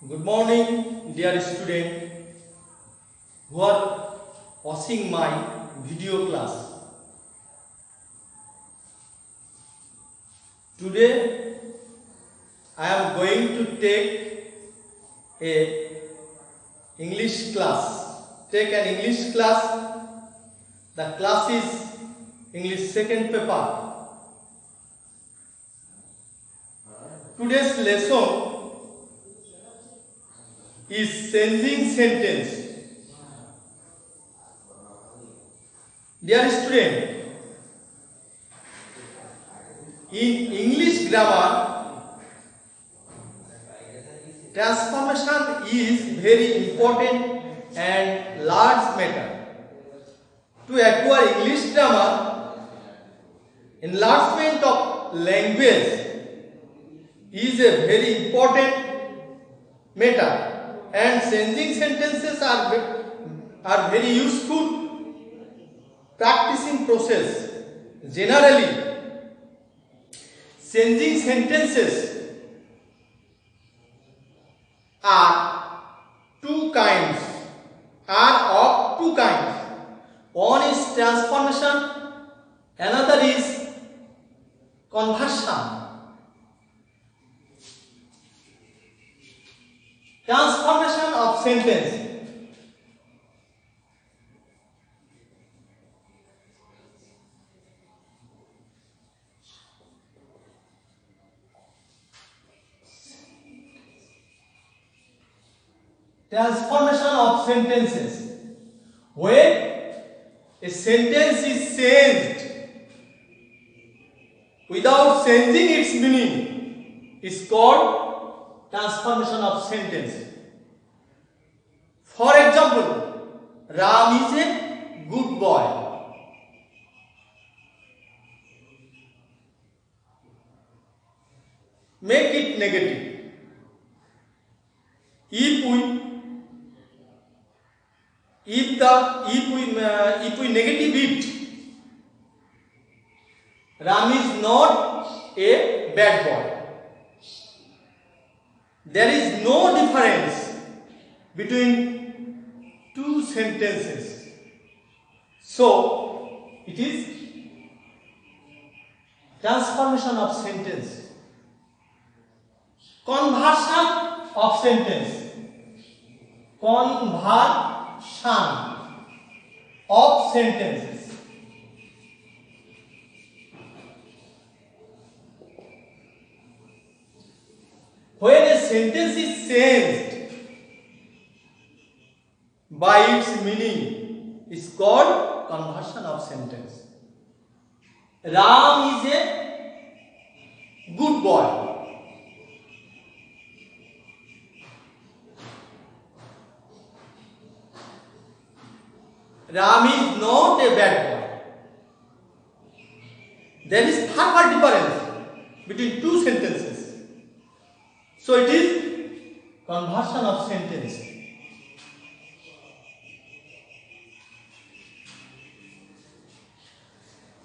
Good morning, dear student who are watching my video class. Today I am going to take a English class. Take an English class. The class is English second paper. Today's lesson is changing sentence. Dear student, in English grammar, transformation is very important and large matter. To acquire English grammar, enlargement of language is a very important matter. And changing sentences are very useful practicing process. Generally, changing sentences are of two kinds. One is transformation, another is conversion. Transformation of sentence. Transformation of sentences. When a sentence is changed without changing its meaning is called transformation of sentence. For example, Ram is a good boy. Make it negative. If we negative it, Ram is not a bad boy. There is no difference between two sentences. So, it is transformation of sentence. Conversion of sentence. Conversion of sentences. When a sentence is changed by its meaning is called conversion of sentence. Ram is a good boy. Ram is not a bad boy. There is far difference between two sentences. So it is conversion of sentence.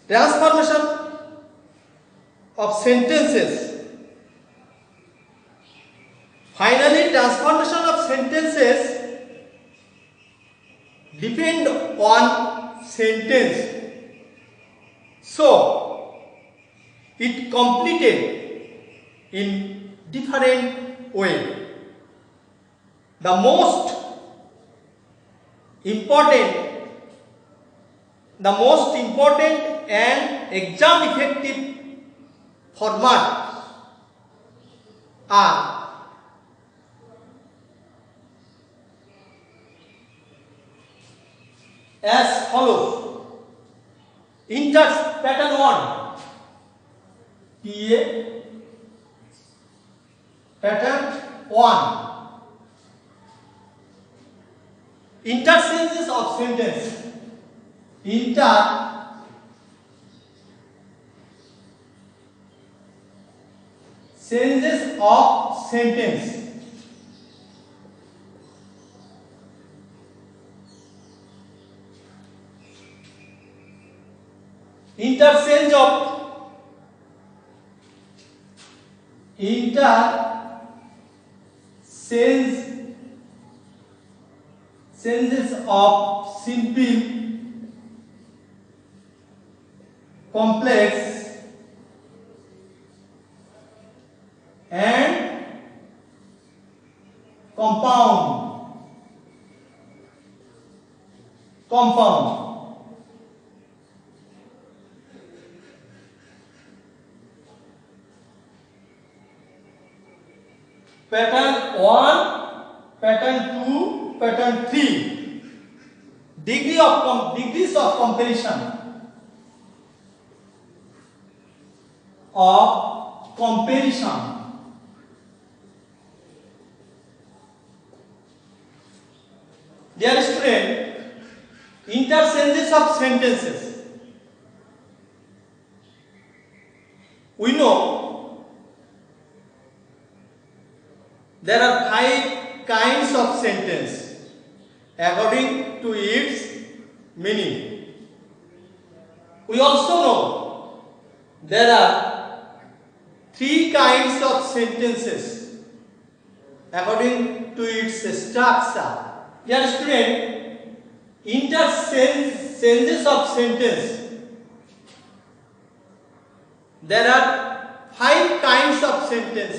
Transformation of sentences. Finally, transformation of sentences depend on sentence. So, it completed in different way. The most important and exam effective format are as follows. Pattern 1, PA. Pattern 1. Interchanges of sentence. Interchanges of sentence. Interchange changes of simple, complex and compound. Pattern 1, pattern 2, pattern 3. Degrees of comparison Dear student, interchanges of sentences. We know there are 5 kinds of sentence according to its meaning. We also know there are 3 kinds of sentences according to its structure. Dear student, interchanges of sentence. There are 5 kinds of sentence: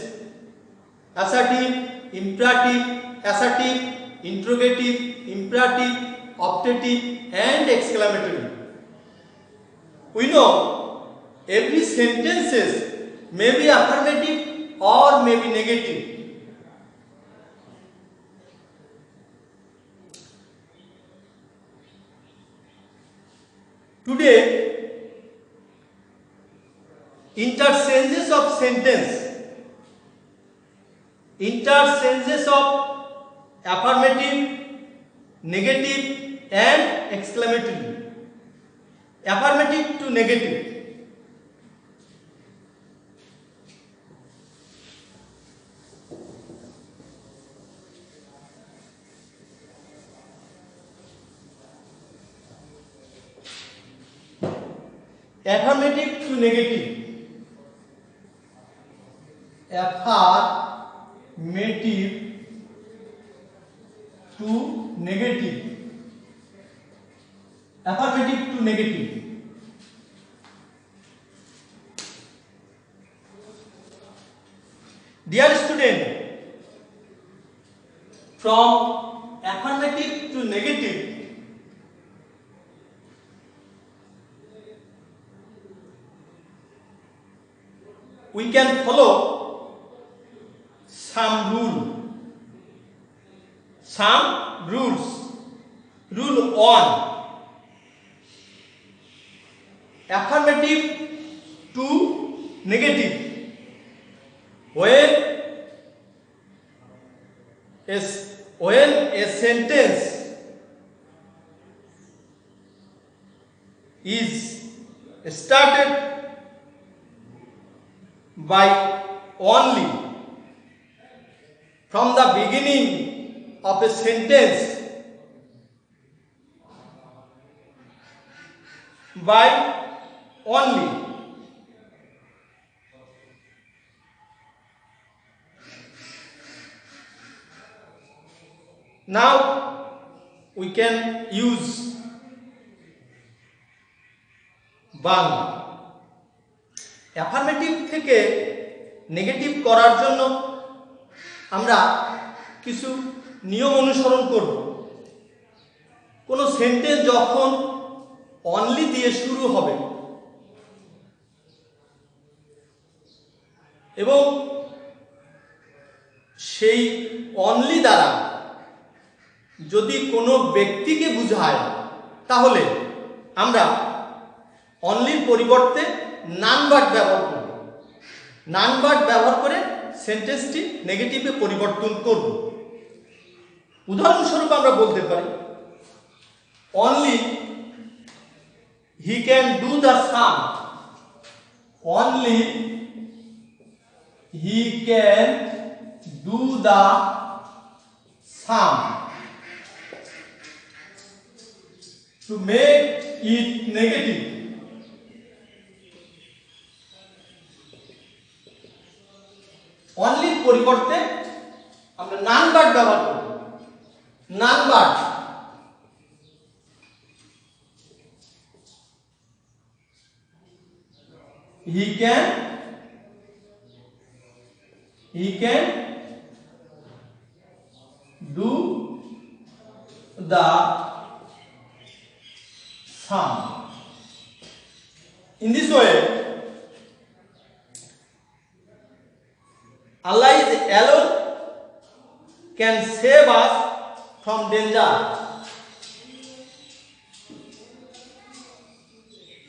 assertive, imperative, assertive, interrogative, imperative, optative, and exclamatory. We know every sentences may be affirmative or may be negative. Today, interchanges of sentence, interchanges of affirmative, negative, and exclamatory. Affirmative to negative. Affirmative to negative. Affirmative to negative. Affirmative to negative. Dear student, from affirmative to negative, we can follow some rules. Rule 1: affirmative to negative. When a sentence is started by only, from the beginning of a sentence by only, now we can use Bangla. Affirmative থেকে negative করার জন্য আমরা কিছু নিয়ম অনুসরণ করব। কোনো sentence যখন অনলি দিয়ে শুরু হবে এবং সেই অনলি দ্বারা যদি কোনো ব্যক্তিকে বোঝায় তাহলে আমরা অনলির পরিবর্তে নান বাট ব্যবহার করব। নান বাট ব্যবহার করে সেন্টেন্সটি নেগেটিভে পরিবর্তন করব। উদাহরণস্বরূপ আমরা বলতে পারি, only he can do the some. Only he can do the some. To make it negative, only পরিবর্তে আমরা নান বার্ড ব্যবহার করব। নান bird, he can do the sum. In this way, Allah is alone can save us from danger.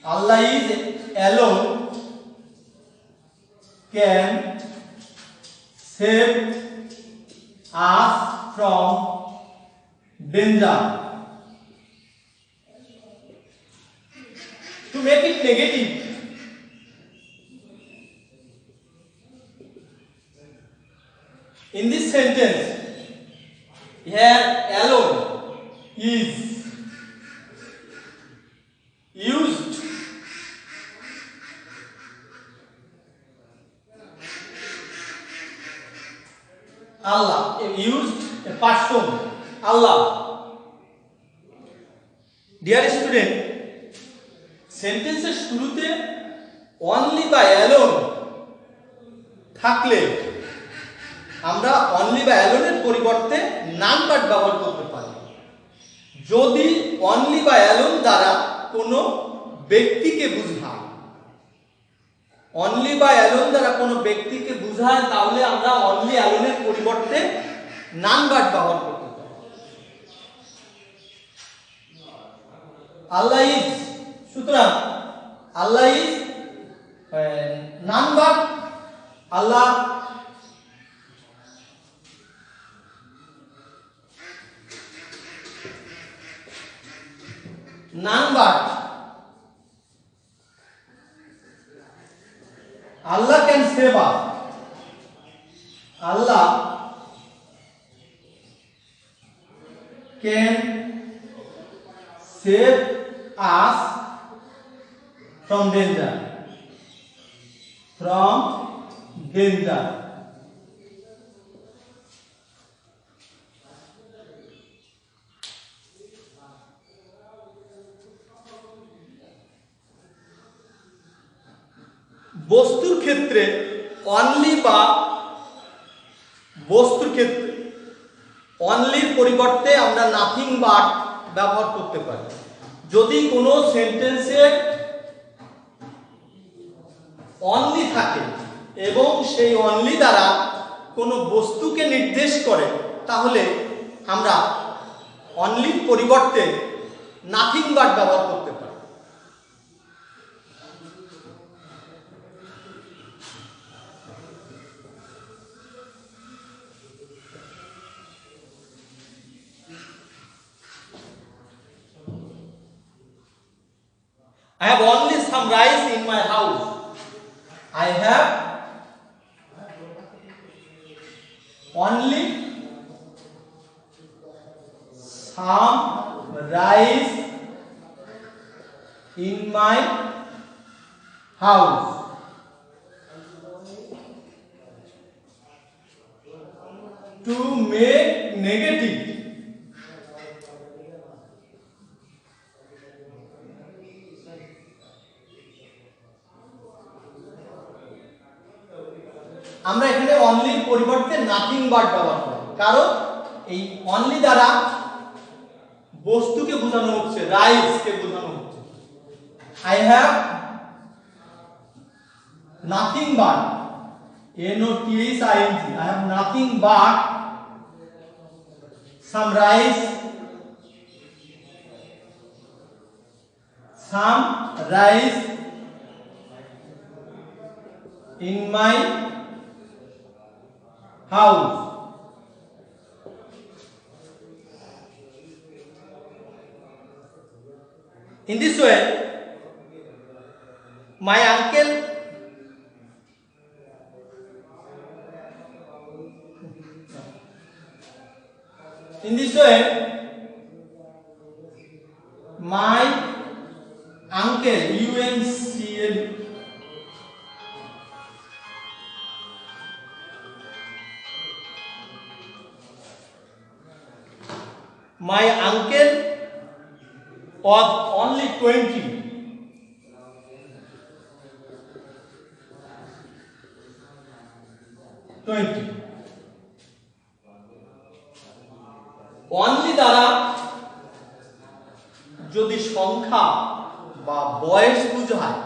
Allah is alone can save us from danger. To make it negative, in this sentence, here alone is used Allah, used a person Allah. Dear student, সেন্টেন্সের শুরুতে only বা alone থাকলে আমরা only বা অ্যালোনের পরিবর্তে নান bird ব্যবহার করতে পারি। যদি অনলি বা অ্যালোন দ্বারা কোনো ব্যক্তিকে বোঝায়, অনলি বা অ্যালোন দ্বারা কোনো ব্যক্তিকে বোঝায়, তাহলে আমরা অনলি অ্যালোনের পরিবর্তে নান বার্ড ব্যবহার করতে পারি। আল্লাহ ইজ, সুতরাং Allah is none bird. Allah none bird. Allah can save us. Allah can save us from danger. From danger. বস্তুর ক্ষেত্রে অনলি বা বস্তুর ক্ষেত্রে অনলির পরিবর্তে আমরা নাথিং বাট ব্যবহার করতে পারি। যদি কোনো সেন্টেন্সে অনলি থাকে এবং সেই অনলি দ্বারা কোনো বস্তুকে নির্দেশ করে, তাহলে আমরা অনলির পরিবর্তে নাথিং বাট ব্যবহার করতে পারি। I have only some rice in my house. I have only some rice in my house. To make negative, আমরা এখানে অনলির পরিবর্তে নাথিং বার্ড ব্যবহার করি, কারণ এই অনলি দ্বারা বস্তুকে বোঝানো হচ্ছে, রাইসকে বোঝানো হচ্ছে। I have nothing but, NOTHING, I have nothing but some rice, in my house. In this way, my uncle my uncle UNCL My uncle was only 20. 20. only দ্বারা যদি সংখ্যা বা বয়স বোঝায়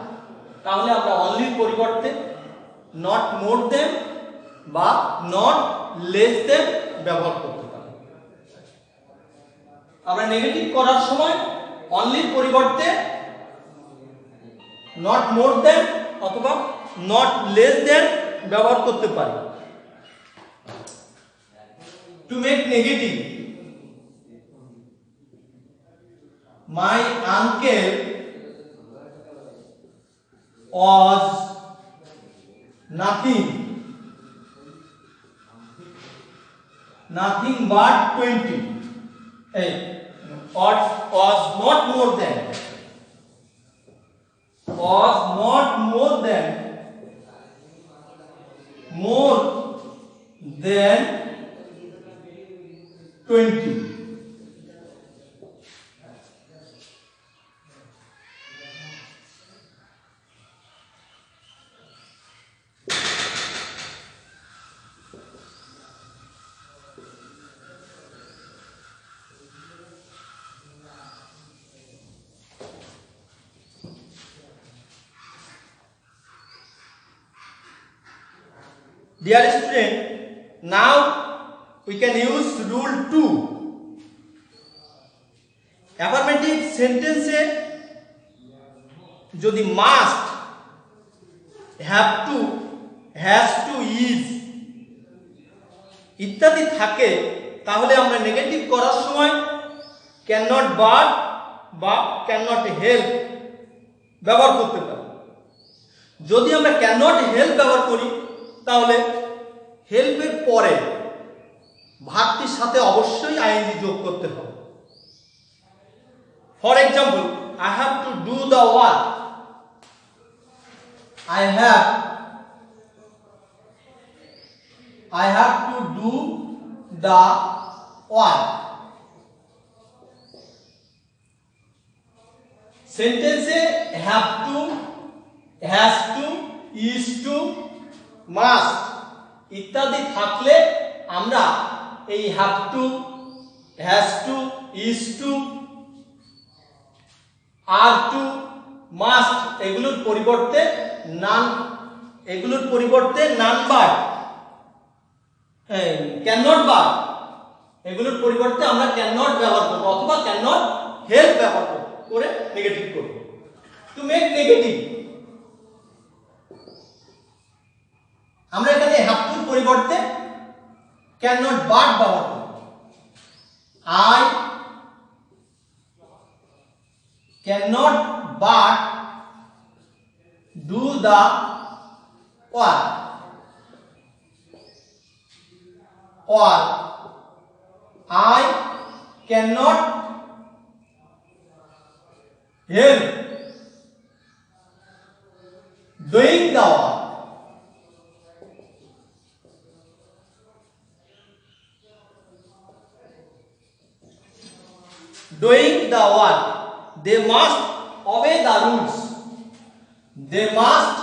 তাহলে আমরা only এর পরিবর্তে not more than বা not less than ব্যবহার করতে পারি। আমরা নেগেটিভ করার সময় only এর পরিবর্তে not more than অথবা not less than ব্যবহার করতে পারি। To make negative, my uncle was nothing but 20. Was not more than 20. Dear student, now we can use rule 2. Affirmative sentence এ যদি must, have to, has to, is ইত্যাদি থাকে তাহলে আমরা negative করার সময় cannot but বা cannot help ব্যবহার করতে পারি। যদি আমরা cannot help ব্যবহার করি তাহলে হেল্প এর পরে ভার্বটির সাথে অবশ্যই আইএনজি যোগ করতে হবে। For example, I have to do the work. I have to do the work. সেন্টেন্সে have to, has to, is to, must ইত্যাদি থাকলে আমরা এই have to, has to, is to, are to, must এগুলোর পরিবর্তে none but, cannot but এগুলোর পরিবর্তে আমরা cannot ব্যবহার করব অথবা cannot help ব্যবহার করে নেগেটিভ করব। টু মেক নেগেটিভ আমরা এখানে have to পরিবর্তে cannot but ব্যবহার করব। I cannot but do the work, or I cannot help doing the work. Doing the work, they must obey the rules. They must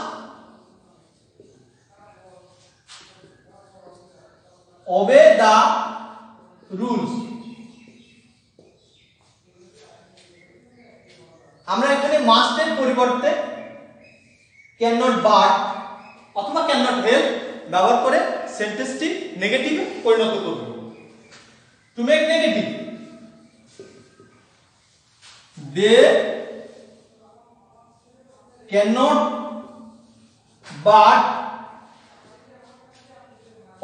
obey the rules. আমরা এখানে must এর পরিবর্তে cannot but অথবা cannot help ব্যবহার করে সেন্টেন্সটি নেগেটিভে পরিণত করব। To make negative, they cannot but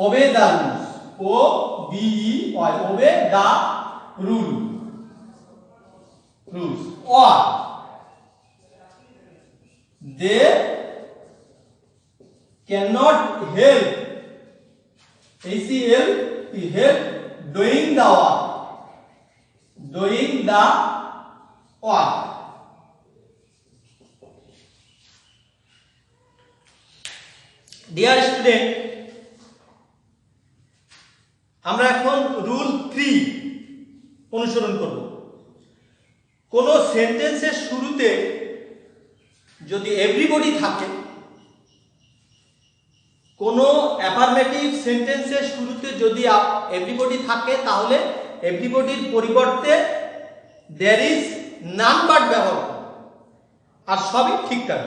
obey the rules. O-B-E-Y, obey the rules. Or they cannot help, H-E-L-P, help doing the work. Dear student, আমরা এখন রুল 3 অনুসরণ করব। কোন সেন্টেন্সের শুরুতে যদি এভরিবডি থাকে, কোন অ্যাফার্মেটিভ সেন্টেন্সের শুরুতে যদি এভরিবডি থাকে, তাহলে এভরিবডির পরিবর্তে দেয়ার ইজ নান বাট ব্যবহার করব, আর সবই ঠিকঠাক।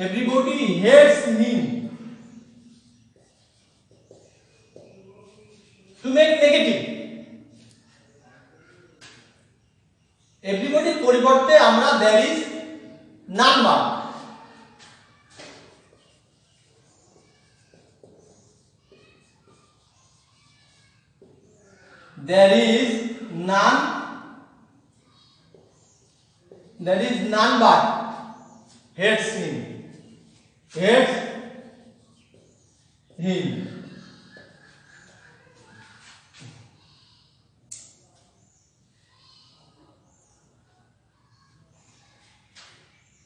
Everybody hates him. To make negative, everybody পরিবর্তে আমরা there is none but, there is none but hates him.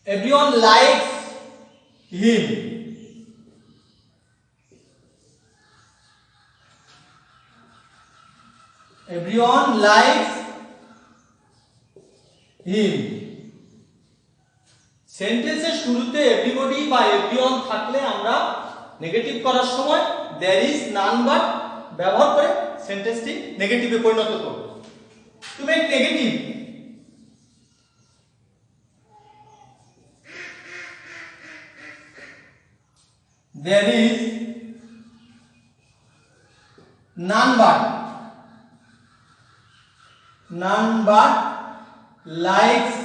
Everyone likes him. Everyone likes him. সেন্টেন্সের শুরুতে এভরিবডি বা এভরিওয়ান থাকলে আমরা নেগেটিভ করার সময় there is none but ব্যবহার করে সেন্টেন্সটি নেগেটিভে পরিণত করব। To make negative, there is none but likes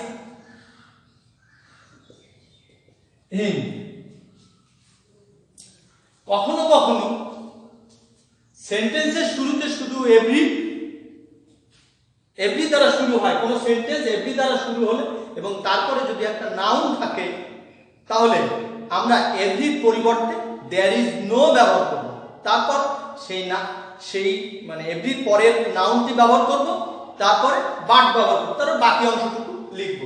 him. কখনো কখনো সেন্টেন্সের শুরুতে শুধু এভরি দ্বারা শুরু হয়। কোন সেন্টেন্স এভরি দ্বারা শুরু হলে এবং তারপরে যদি একটা নাউন থাকে, তাহলে আমরা এভরির পরিবর্তে দেয়ার ইজ নো ব্যবহার করব। তারপর সেই মানে এভরির পরের নাউনটি ব্যবহার করব, তারপরে বাট ব্যবহার করব, তারপর বাকি অংশটুকু লিখব।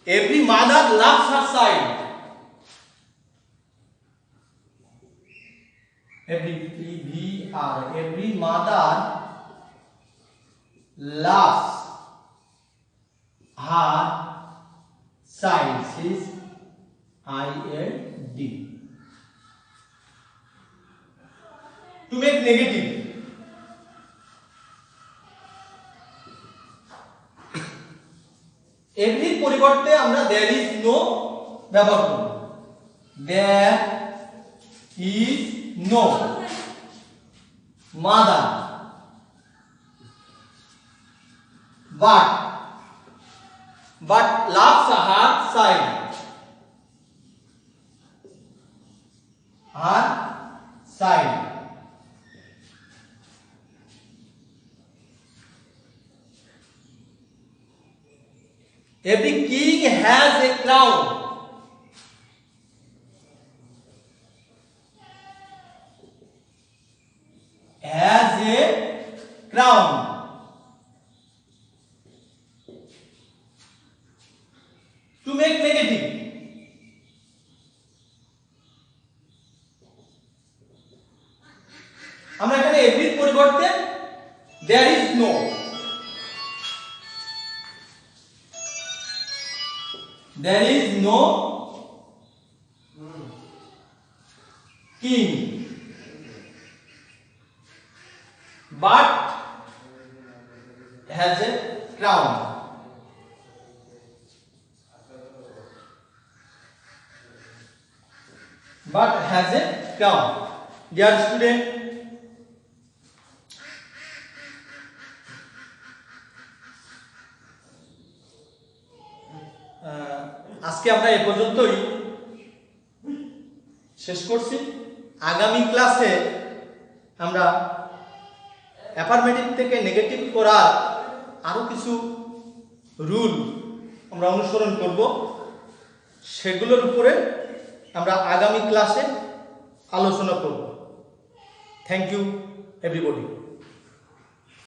Every mother loves her child, every mother loves her child, is ILD. To make negative, every পরিবর্তে আমরা there is no ব্যবহার করব। there is no mother but loves her child, every king has a crown, to make negative, আমরা এখানে এভরির পরিবর্তে there is no, there is no king but has a crown. But has a crown. Dear student, আজকে আমরা এই পর্যন্তই শেষ করছি। আগামী ক্লাসে আমরা অ্যাফার্মেটিভ থেকে নেগেটিভ করার আরও কিছু রুল আমরা অনুসরণ করব, সেগুলোর উপরে আমরা আগামী ক্লাসে আলোচনা করব। Thank you everybody.